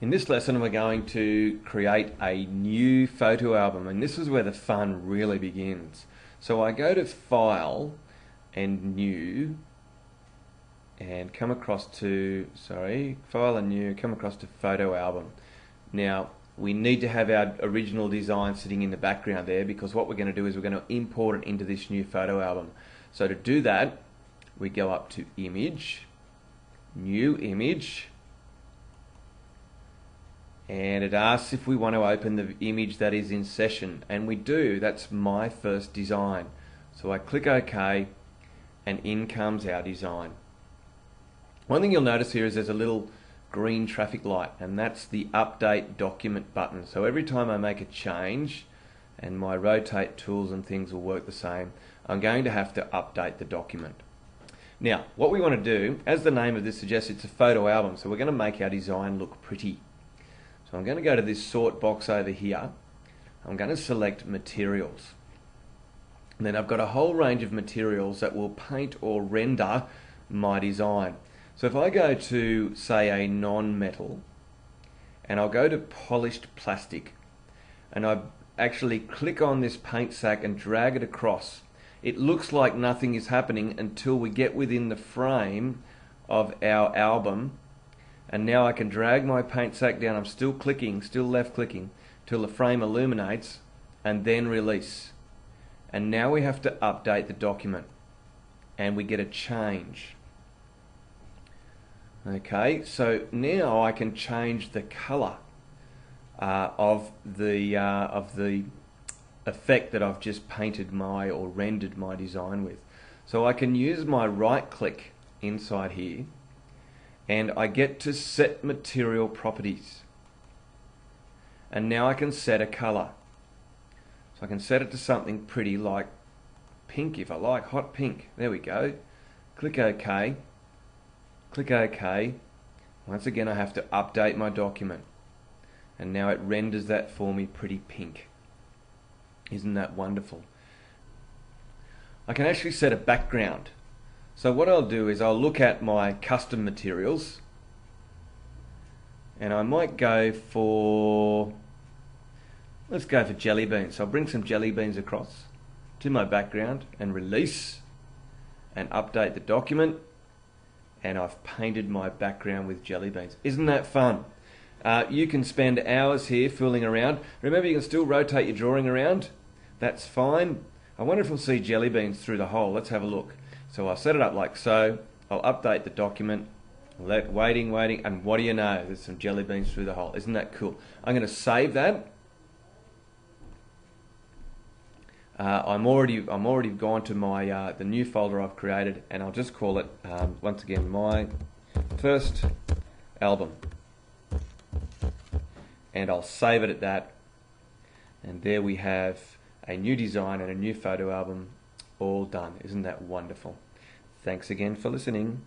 In this lesson we're going to create a new photo album, and this is where the fun really begins. So I go to File and New and come across to, File and New, come across to Photo Album. Now we need to have our original design sitting in the background there, because what we're going to do is we're going to import it into this new photo album. So to do that, we go up to Image, New Image, and it asks if we want to open the image that is in session, and we do. That's my first design. So I click OK, and in comes our design. One thing you'll notice here is there's a little green traffic light, and that's the Update Document button. So every time I make a change, and my rotate tools and things will work the same, I'm going to have to update the document. Now, what we want to do, as the name of this suggests, it's a photo album, so we're going to make our design look pretty. So I'm going to go to this sort box over here. I'm going to select materials. And then I've got a whole range of materials that will paint or render my design. So if I go to, say, a non-metal, and I'll go to polished plastic, and I actually click on this paint sack and drag it across, it looks like nothing is happening until we get within the frame of our album. And now I can drag my paint sack down. I'm still clicking, still left clicking, till the frame illuminates, and then release. And now we have to update the document, and we get a change. Okay, so now I can change the color of the effect that I've just painted or rendered my design with. So I can use my right click inside here, and I get to set material properties. And now I can set a color. So I can set it to something pretty like pink if I like, hot pink. There we go. Click OK. Click OK. Once again, I have to update my document. And now it renders that for me pretty pink. Isn't that wonderful? I can actually set a background. So what I'll do is I'll look at my custom materials, and I might go for, let's go for jelly beans. So I'll bring some jelly beans across to my background and release and update the document, and I've painted my background with jelly beans. Isn't that fun? You can spend hours here fooling around. Remember, you can still rotate your drawing around. That's fine. I wonder if we'll see jelly beans through the hole. Let's have a look. So I'll set it up like so. I'll update the document. Waiting, and what do you know? There's some jelly beans through the hole. Isn't that cool? I'm going to save that. I'm already gone to my the new folder I've created, and I'll just call it once again my first album, and I'll save it at that. And there we have a new design and a new photo album all done. Isn't that wonderful? Thanks again for listening.